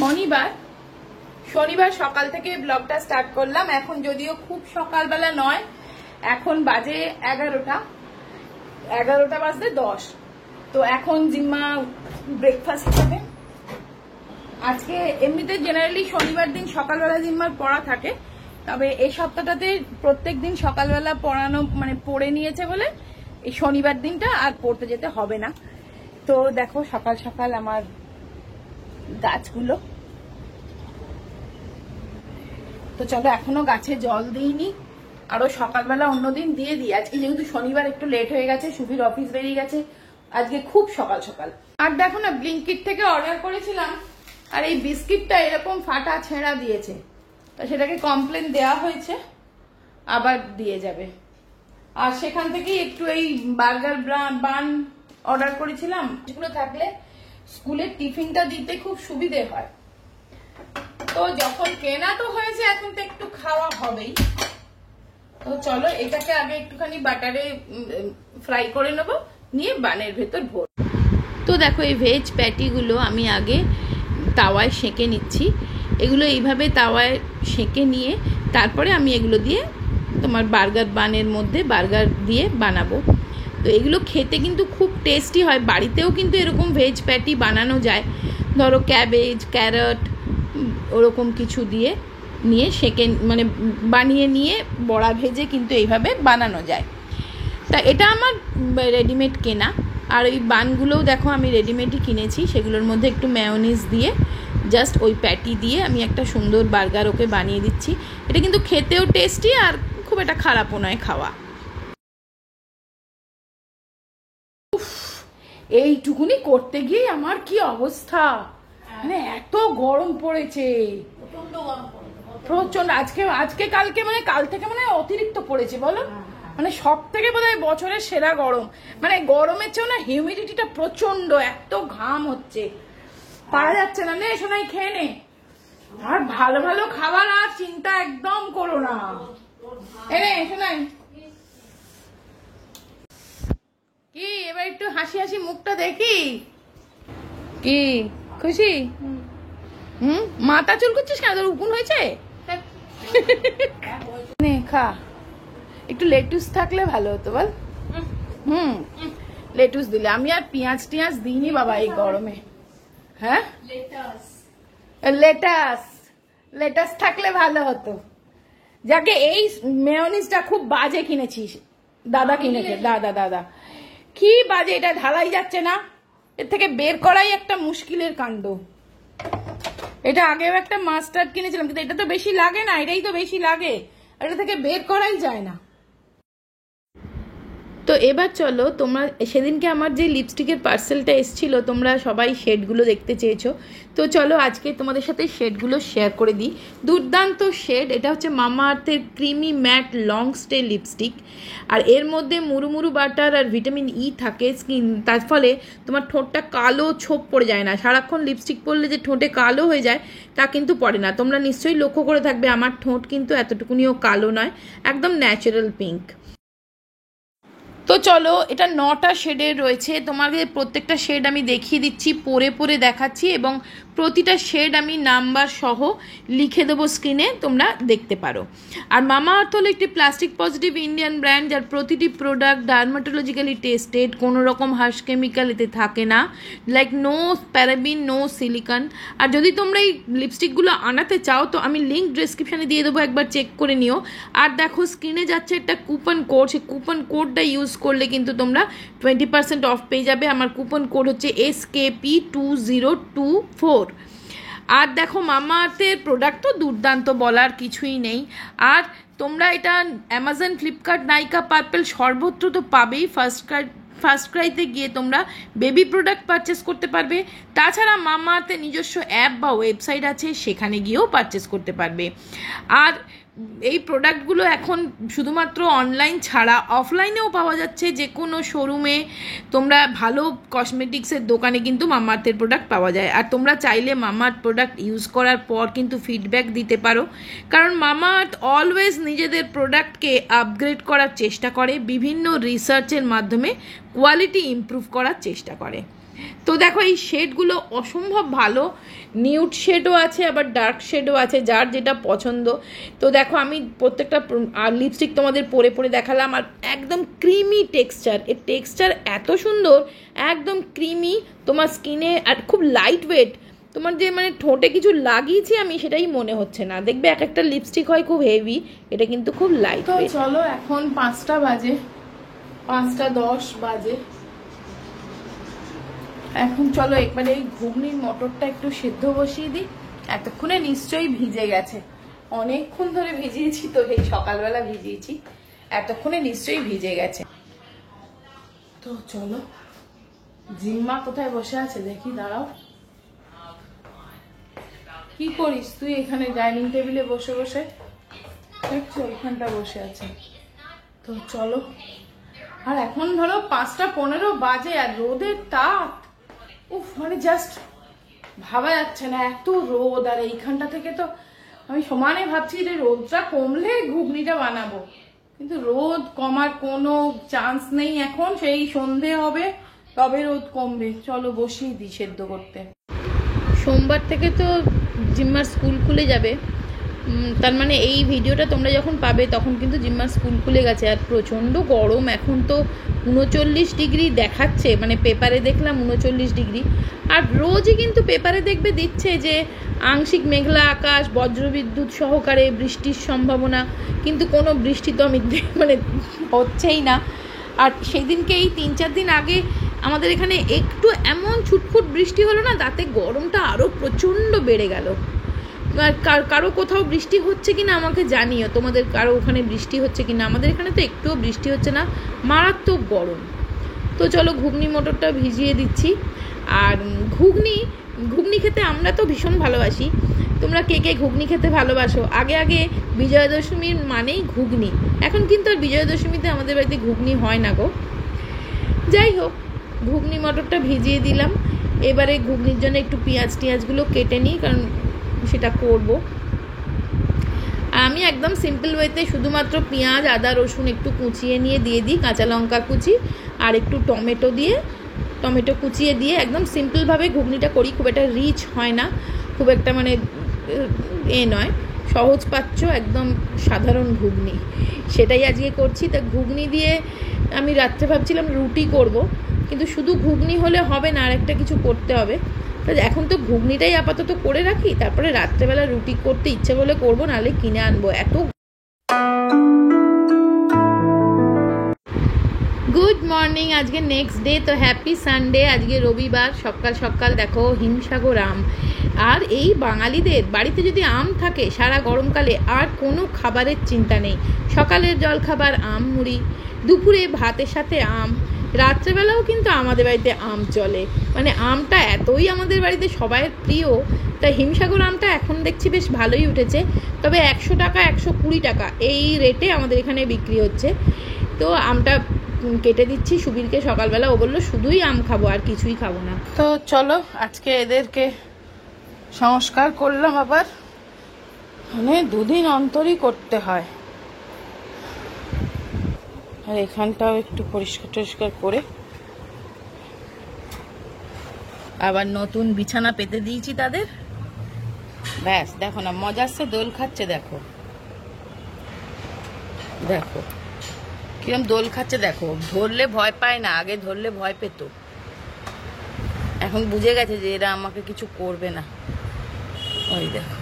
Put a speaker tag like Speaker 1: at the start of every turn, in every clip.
Speaker 1: শনিবার শনিবার সকাল থেকে ব্লগটা স্টার্ট করলাম। এখন যদিও খুব সকালবেলা নয়, এখন বাজে 11টা বাজতে 10। তো এখন জিম্মা ব্রেকফাস্ট খাবে। আজকে এমনিতে জেনারেলি শনিবার দিন সকালবেলা জিম্মার পড়া থাকে, তবে এই সপ্তাহটাতে প্রত্যেক দিন সকালবেলা পড়ানো মানে পড়ে নিয়েছে বলে এই শনিবার দিনটা আর পড়তে যেতে হবে না। তো দেখো সকাল সকাল আমার গাছগুলো, তো চলো এখনো গাছে জল দিইনি, আরো সকালবেলা অন্যদিন দিয়ে দিই। আজকে যেহেতু শনিবার একটু লেট হয়ে গেছে, সুফির অফিস বেরিয়ে গেছে আজকে খুব সকাল সকাল। আর দেখো না, ব্লিঙ্কিট থেকে অর্ডার করেছিলাম আর এই বিস্কিটটা এরকম ফাটা ছেঁড়া দিয়েছে, তা সেটাকে কমপ্লেন দেওয়া হয়েছে, আবার দিয়ে যাবে। আর সেখান থেকেই একটু এই বার্গার বান অর্ডার করেছিলাম, যেগুলো থাকলে স্কুলের টিফিনটা দিতে খুব সুবিধে হয়। তো যখন কেনা তো হয়েছে, এখন তো একটু খাওয়া হবেই। তো চলো এটাকে আগে একটুখানি বাটারে ফ্রাই করে নেবো, নিয়ে বানের ভেতর ভর। তো দেখো এই ভেজ প্যাটিগুলো আমি আগে তাওয়ায় সেঁকে নিচ্ছি। এগুলো এইভাবে তাওয়ায় সেঁকে নিয়ে তারপরে আমি এগুলো দিয়ে তোমার বার্গার বানের মধ্যে বার্গার দিয়ে বানাবো। তো এগুলো খেতে কিন্তু খুব টেস্টি হয়। বাড়িতেও কিন্তু এরকম ভেজ প্যাটি বানানো যায়, ধরো ক্যাবেজ, ক্যারট ওরকম কিছু দিয়ে নিয়ে সেঁকে মানে বানিয়ে নিয়ে বড়া ভেজে কিন্তু এইভাবে বানানো যায়। তা এটা আমার রেডিমেড কেনা। আর ওই বানগুলোও দেখো আমি রেডিমেডই কিনেছি, সেগুলোর মধ্যে একটু মেয়োনিজ দিয়ে জাস্ট ওই প্যাটি দিয়ে আমি একটা সুন্দর বার্গার ওকে বানিয়ে দিচ্ছি। এটা কিন্তু খেতেও টেস্টি আর খুব একটা খারাপও নয় খাওয়া। এইটুকুনি করতে গিয়ে আমার কি অবস্থা, মানে এত গরম পড়েছে প্রচন্ড। আজকে কালকে মানে কাল থেকে মানে অতিরিক্ত পড়েছে বলো, মানে সব থেকে বোধহয় বছরের সেরা গরম। মানে গরমের চেয়েও না হিউমিডিটিটা প্রচন্ড, এত ঘাম হচ্ছে, পারা যাচ্ছে না। নে শোনাই খেয়ে নে, আর ভালো ভালো খাবার আর চিন্তা একদম করো না। এনে শোনাই কি এবার একটু হাসি হাসি মুখটা দেখি, কি খুশি? মাথা চুল করছিস কেন, তোর উকুন হয়েছে? নে খা, একটু লেটুস থাকলে ভালো হতো বল। লেটুস দিলে, আমি আর পেঁয়াজ টিয়াজ দিইনি বাবা এই গরমে। হ্যাঁ লেটাস থাকলে ভালো হতো। যাকে এই মেয়োনিজটা খুব বাজে কিনেছিস, দাদা কিনেছে, দাদা কি বাজে, এটা ঢালাই যাচ্ছে না, এর থেকে বের করাই একটা মুশকিলের কাণ্ড। এটা আগেও একটা মাস্টার্ড কিনেছিলাম, কিন্তু এটা তো বেশি লাগে না, এটাই তো বেশি লাগে, এটা থেকে বের করাই যায় না। তো এবার চলো, তোমরা সেদিনকে আমার যে লিপস্টিকের পার্সেলটা এসেছিল, তোমরা সবাই শেডগুলো দেখতে চেয়েছো, তো চলো আজকে তোমাদের সাথে শেডগুলো শেয়ার করে দিই। দুর্দান্ত শেড, এটা হচ্ছে মামা আর্থের creamy matte long stay lipstick. আর এর মধ্যে মুরুমুরু বাটার আর ভিটামিন ই থাকে, স্কিন তার ফলে তোমার ঠোঁটটা কালো ছোপ পড়ে যায় না। সারাক্ষণ লিপস্টিক পরলে যে ঠোঁটে কালো হয়ে যায় তা কিন্তু পড়ে না। তোমরা নিশ্চয়ই লক্ষ্য করে থাকবে আমার ঠোঁট কিন্তু এতটুকুনিও কালো নয়, একদম ন্যাচারাল পিঙ্ক। তো চলো, এটা 9টা শেডের রয়েছে, তোমাকে প্রত্যেকটা শেড আমি দেখিয়ে দিচ্ছি, পরে পরে দেখাচ্ছি, এবং প্রতিটা শেড আমি নাম্বার সহ লিখে দেবো স্ক্রিনে, তোমরা দেখতে পারো। আর মামা আর্থ হলো একটি প্লাস্টিক পজিটিভ ইন্ডিয়ান ব্র্যান্ড, যার প্রতিটি প্রোডাক্ট ডার্মাটোলজিক্যালি টেস্টেড, কোনো রকম হার্শ কেমিক্যাল এতে থাকে না, like no paraben, no silicone. আর যদি তোমরা এই লিপস্টিকগুলো আনাতে চাও তো আমি লিঙ্ক ডেসক্রিপশানে দিয়ে দেবো, একবার চেক করে নিও। আর দেখো স্ক্রিনে যাচ্ছে একটা কুপন কোড, সেই কুপন কোডটা ইউজ করলে কিন্তু তোমরা 20% অফ পেয়ে যাবে। আমার কুপন কোড হচ্ছে SKP2024। আর দেখো মামা আর্থের প্রোডাক্ট তো দুর্দান্ত, বলার কিছুই নেই। আর তোমরা এটা অ্যামাজন, ফ্লিপকার্ট, নাইকা, পার্পেল সর্বত্র তো পাবেই। ফার্স্ট ক্রাইতে গিয়ে তোমরা বেবি প্রোডাক্ট পারচেস করতে পারবে। তাছাড়া মামা আর্থের নিজস্ব অ্যাপ বা ওয়েবসাইট আছে, সেখানে গিয়েও পারচেস করতে পারবে। আর এই প্রোডাক্টগুলো এখন শুধুমাত্র অনলাইন ছাড়া অফলাইনেও পাওয়া যাচ্ছে, যে কোনো শোরুমে তোমরা ভালো কসমেটিক্সের দোকানে কিন্তু মামা আর্থের প্রোডাক্ট পাওয়া যায়। আর তোমরা চাইলে মামা আর্থ প্রোডাক্ট ইউজ করার পর কিন্তু ফিডব্যাক দিতে পারো, কারণ মামা আর্থ অলওয়েজ নিজেদের প্রোডাক্টকে আপগ্রেড করার চেষ্টা করে, বিভিন্ন রিসার্চের মাধ্যমে কোয়ালিটি ইমপ্রুভ করার চেষ্টা করে। তো দেখো এই শেডগুলো অসম্ভব ভালো, নিউড শেডও আছে আবার ডার্ক শেডও আছে, যার যেটা পছন্দ। তো দেখো আমি প্রত্যেকটা লিপস্টিক তোমাদের পরে পরে দেখালাম, আর একদম ক্রিমি টেক্সচার, এর টেক্সচার এত সুন্দর, একদম ক্রিমি তোমার স্কিনে, আর খুব লাইট ওয়েট। তোমার যে মানে ঠোঁটে কিছু লাগিয়েছি আমি সেটাই মনে হচ্ছে না। দেখবে এক একটা লিপস্টিক হয় খুব হেভি, এটা কিন্তু খুব লাইট। তো চলো এখন 5টা বাজে, 5:10 বাজে। এখন চলো একবারে এই ঘুগনির মটরটা একটু সিদ্ধ বসিয়ে দিই। এতক্ষণে নিশ্চয়ই ভিজে গেছে, অনেকক্ষণ ধরে ভিজিয়েছি তো, এই সকালবেলা ভিজিয়েছি, এতক্ষণে নিশ্চয়ই ভিজে গেছে। তো চলো, জিম্মা কোথায় বসে আছে দেখি, দাঁড়াও। কি করিস তুই এখানে ডাইনিং টেবিলে বসে বসে? দেখছো ওইখানটা বসে আছে। তো চলো, আর এখন ধরো 5:15 বাজে, আর রোদের তাপ, উফ, মানে জাস্ট ভাবা যাচ্ছে না এত রোদ। আর এইখানটা থেকে তো আমি সমানে ভাবছি যে রোদটা কমলে ঘুগনিটা বানাবো, কিন্তু রোদ কমার কোনো চান্স নেই এখন। সেই সন্ধে হবে তবে রোদ কমবে। চলো বসিয়ে দিই সেদ্ধ করতে। সোমবার থেকে তো জিম্মার স্কুল খুলে যাবে, তার মানে এই ভিডিওটা তোমরা যখন পাবে তখন কিন্তু জিম্মার স্কুল খুলে গেছে। আর প্রচণ্ড গরম, এখন তো 39 ডিগ্রি দেখাচ্ছে, মানে পেপারে দেখলাম 39 ডিগ্রি। আর রোজই কিন্তু পেপারে দেখবে দিচ্ছে যে আংশিক মেঘলা আকাশ, বজ্রবিদ্যুৎ সহকারে বৃষ্টির সম্ভাবনা, কিন্তু কোনো বৃষ্টি তো আমি মানে হচ্ছেই না। আর সেদিনকে এই 3-4 দিন আগে আমাদের এখানে একটু এমন ছুটফুট বৃষ্টি হলো না, তাতে গরমটা আরও প্রচণ্ড বেড়ে গেল। কারো কোথাও বৃষ্টি হচ্ছে কিনা আমাকে জানিও, তোমাদের কারো ওখানে বৃষ্টি হচ্ছে কিনা। আমাদের এখানে তো একটুও বৃষ্টি হচ্ছে না, মারাত্মক গরম। তো চলো ঘুগনি মটরটা ভিজিয়ে দিচ্ছি। আর ঘুগনি খেতে আমরা তো ভীষণ ভালোবাসি। তোমরা কে কে ঘুগনি খেতে ভালোবাসো? আগে বিজয়া দশমীর মানেই ঘুগনি, এখন কিন্তু আর বিজয়া দশমীতে আমাদের বাড়িতে ঘুগনি হয় না গো। যাই হোক, ঘুগনি মটরটা ভিজিয়ে দিলাম। এবারে ঘুগনির জন্য একটু পেঁয়াজগুলো কেটে নিই, কারণ সেটা করব। আমি একদম সিম্পল ওয়েতে শুধুমাত্র পেঁয়াজ, আদা, রসুন একটু কুচিয়ে নিয়ে দিয়ে দিই, কাঁচা লঙ্কা কুচি আর একটু টমেটো কুচিয়ে দিয়ে একদম সিম্পলভাবে ঘুগনিটা করি। খুব একটা রিচ হয় না, খুব একটা মানে নয়, সহজ পাচ্ছ, একদম সাধারণ ঘুগনি, সেটাই আজকে করছি। তা ঘুগনি দিয়ে আমি রাত্রে ভাবছিলাম রুটি করব, কিন্তু শুধু ঘুগনি হলে হবে না, আর একটা কিছু করতে হবে। এখন তো ঘুগনিটাই আপাতত করে রাখি, তারপরে রাত্রেবেলা রুটি করতে ইচ্ছে করলে করবো, নাহলে কিনে আনবো। এত গুড মর্নিং, আজকে নেক্সট ডে, তো হ্যাপি সানডে। আজকে রবিবার, সকাল সকাল দেখো হিমসাগর আম। আর এই বাঙালিদের বাড়িতে যদি আম থাকে সারা গরমকালে আর কোনো খাবারের চিন্তা নেই। সকালের জলখাবার আম মুড়ি, দুপুরে ভাতের সাথে আম, রাত্রেবেলাও কিন্তু আমাদের বাড়িতে আম চলে। মানে আমটা এতই আমাদের বাড়িতে সবাই প্রিয়। তা হিমসাগর আমটা এখন দেখছি বেশ ভালোই উঠেছে, তবে 100 টাকা 120 টাকা এই রেটে আমাদের এখানে বিক্রি হচ্ছে। তো আমটা কেটে দিচ্ছি সুবীরকে সকালবেলা, ও বললো শুধুই আম খাবো আর কিছুই খাবো না। তো চলো আজকে এদেরকে সংস্কার করলাম আবার, মানে 2 দিন অন্তরই করতে হয়। আর এখানটাও একটু পরিষ্কার করে আবার নতুন বিছানা পেতে দিয়েছি তাদের। ব্যাস দেখো না মজা আসছে, দোল খাচ্ছে, দেখো দেখো কিরম দোল খাচ্ছে, দেখো। ধরলে ভয় পায় না, আগে ধরলে ভয় পেত, এখন বুঝে গেছে যে এরা আমাকে কিছু করবে না। ওই দেখো,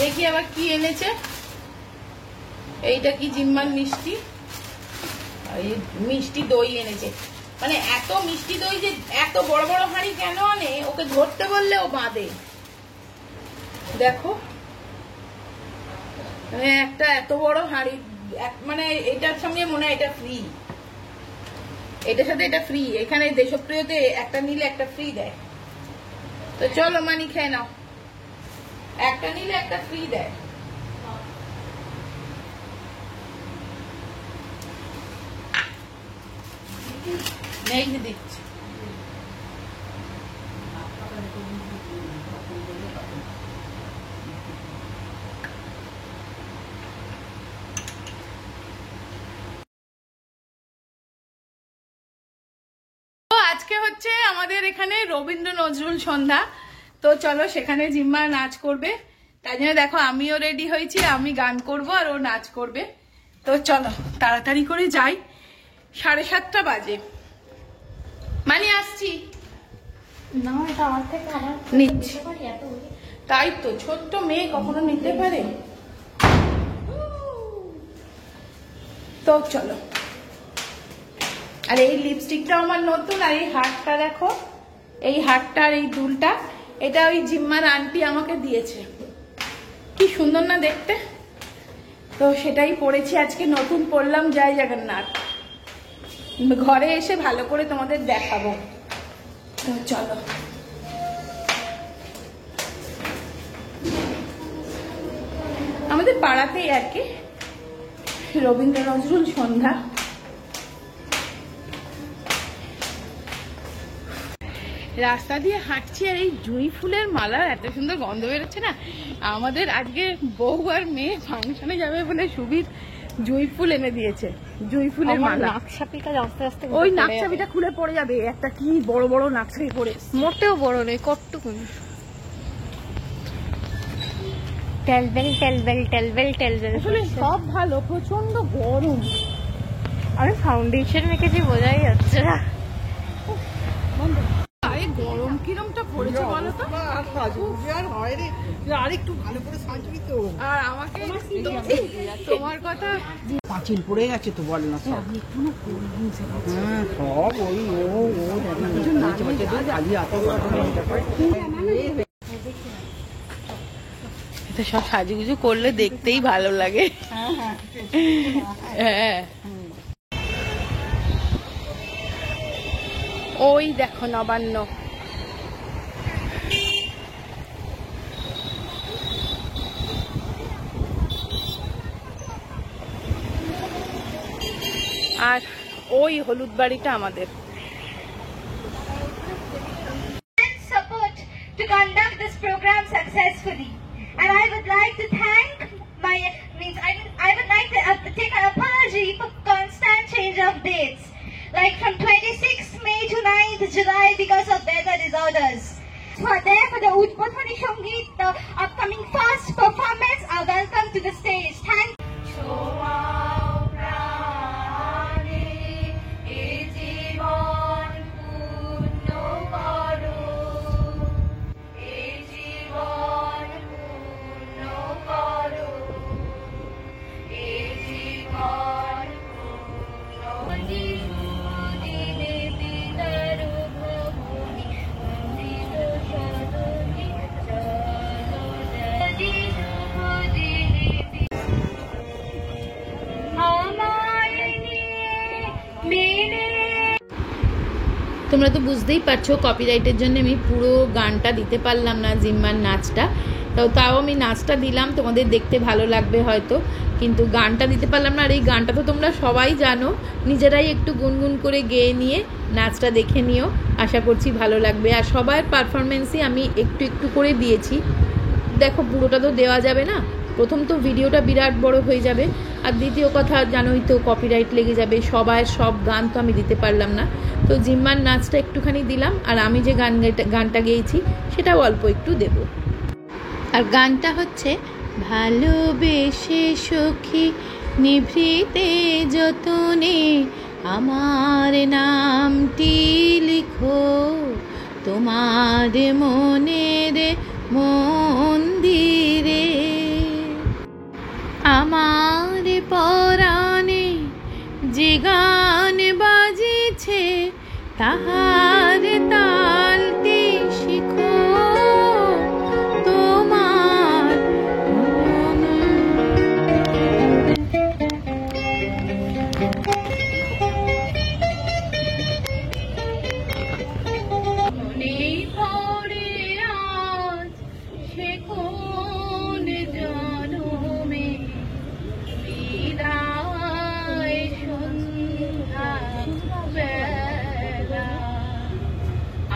Speaker 1: দেখি আবার কি এনেছে। এইটা কি জিম্মার মিষ্টি, মিষ্টি দই এনেছে। মানে এত মিষ্টি দই যে এত বড় বড় হাঁড়ি কেন আনে, ওকে ধরতে বললে ও বাঁধে। দেখো মানে একটা এত বড় হাঁড়ি, মানে এটার সঙ্গে মনে হয় এটা ফ্রি, এটার সাথে এটা ফ্রি। এখানে দেশপ্রিয়তে একটা নিলে একটা ফ্রি দেয়। তো চলো মানি খেয়ে নাও, একটা নিলে একটা ফ্রি দেয়। নেই দিচ্ছি। আজকে হচ্ছে আমাদের এখানে রবীন্দ্র নজরুল সন্ধ্যা। তো চলো সেখানে জিম্মা নাচ করবে, তাই জন্য দেখো আমিও রেডি হয়েছি, আমি গান করব আর ও নাচ করবে। তো চলো তাড়াতাড়ি করে যাই, 7:30 বাজে। মানে আসছি
Speaker 2: না, এটা আমার থেকে আমার
Speaker 1: নিচ্ছি। তাই তো, ছোট্ট মেয়ে কখনো নিতে পারে। তো চলো। আর এই লিপস্টিকটা আমার নতুন, আর এই হারটা দেখো, এই হারটা আর এই দুলটা, এটা ওই জিম্মার আন্টি আমাকে দিয়েছে। কি সুন্দর না দেখতে। তো সেটাই পরেছি আজকে, নতুন পরলাম জয় জগন্নাথ। ঘরে এসে ভালো করে তোমাদের দেখাবো। তো চলো। আমাদের পাড়াতেই আর কি রবীন্দ্র নজরুল সন্ধ্যা। রাস্তা দিয়ে হাঁটছি আর এই জুঁই ফুলের মালা এত সুন্দর গন্ধ বেরোচ্ছে না। আমাদের আজকে বউ আর মেয়ে ফাংশনে যাবে বলে সুবীর জুঁই ফুল এনে দিয়েছে, জুঁই ফুলের মালা।
Speaker 2: নাকছাপিটা আস্তে আস্তে
Speaker 1: ওই নাকছাপিটা খুলে পড়ে যাবে, একটা কি বড় বড় নাকছাপি পড়ে,
Speaker 2: মোটেও বড় নেই, কতটুকুনি। টেলবেল টেলবেল টেলবেল টেলবেল।
Speaker 1: আসলে সব ভালো, প্রচন্ড গরম।
Speaker 2: আমি ফাউন্ডেশন মেখেছি, বোঝাই যাচ্ছে না।
Speaker 1: আরে গরম কিরমটা পড়েছে বলো তো।
Speaker 3: আর একটু ভালো করে সাজবি তো।
Speaker 1: আর আমাকে তোমার কথা
Speaker 3: পাঁচিল পড়ে গেছে তো, বল না সব। হ্যাঁ সব ওই খালি
Speaker 1: এটা সব সাজুগুজু করলে দেখতেই ভালো লাগে। হ্যাঁ ওই দেখো নবান্ন। আর ওই হলুদ বাড়িটা আমাদের।
Speaker 4: Support to conduct this program successfully, and I would like to thank I would like to take an apology for constant change of dates, like from 26th May to 9th July because of weather disorders. For the Udbodhani Sangeet, the upcoming first performance, are welcome to the stage. Thank you.
Speaker 5: তোমরা তো বুঝতেই পারছো কপিরাইটের জন্য আমি পুরো গানটা দিতে পারলাম না, জিম্মার নাচটা। তাও আমি নাচটা দিলাম, তোমাদের দেখতে ভালো লাগবে হয়তো, কিন্তু গানটা দিতে পারলাম না। আর এই গানটা তো তোমরা সবাই জানো, নিজেরাই একটু গুনগুন করে গেয়ে নিয়ে নাচটা দেখে নিও, আশা করছি ভালো লাগবে। আর সবার পারফরমেন্সই আমি একটু একটু করে দিয়েছি, দেখো পুরোটা তো দেওয়া যাবে না, প্রথম তো ভিডিওটা বিরাট বড় হয়ে যাবে, আর দ্বিতীয় কথা জানোই তো কপিরাইট লেগে যাবে, সবার সব গান তো আমি দিতে পারলাম না। তো জিম্মার নাচটা একটুখানি দিলাম, আর আমি যে গানটা গেয়েছি সেটাও অল্প একটু দেব। আর গানটা হচ্ছে ভালোবেসে সখী নিভৃতে যতনে আমার নামটি লিখো তোমার মনের মন্দিরে, আমার পরাণে যে গান বাজিছে তাহার তালতে শিখো তোমার মন। মনে পড়ে আজ সে কোন জনমে বিদায় সন্ধ্যা বেলা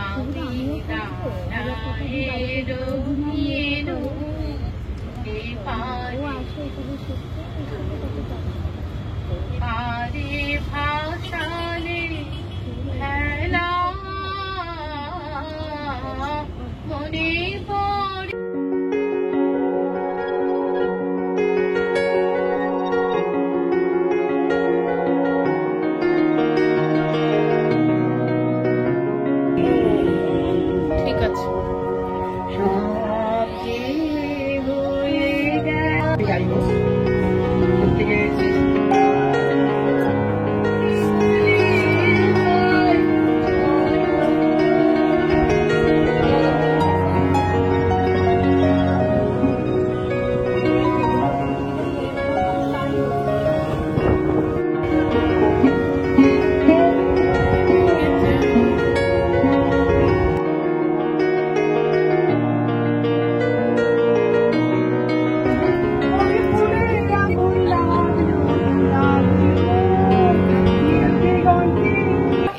Speaker 5: আমি দাঁড়ায়ে রইনু এ পারে ভাসালে ভেলা মনে পড়ে। ঠিক আছে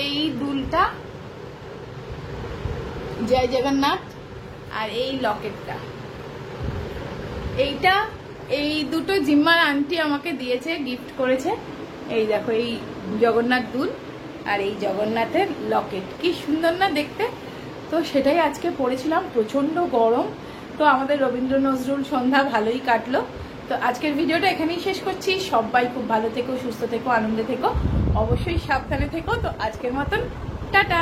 Speaker 5: এই দুলটা জয় জগন্নাথ আর এই লকেটটা, এইটা এই দুটো জিম্মার আন্টি আমাকে দিয়েছে, গিফট করেছে। এই দেখো এই জগন্নাথ দুল আর এই জগন্নাথের লকেট, কি সুন্দর না দেখতে। তো সেটাই আজকে পরেছিলাম, প্রচন্ড গরম। তো আমাদের রবীন্দ্র নজরুল সন্ধ্যা ভালোই কাটলো। তো আজকের ভিডিওটা এখানেই শেষ করছি। সবাই খুব ভালো থেকো, সুস্থ থেকো, আনন্দে থেকো, অবশ্যই সাবধানে থেকো। তো আজকের মতন টাটা।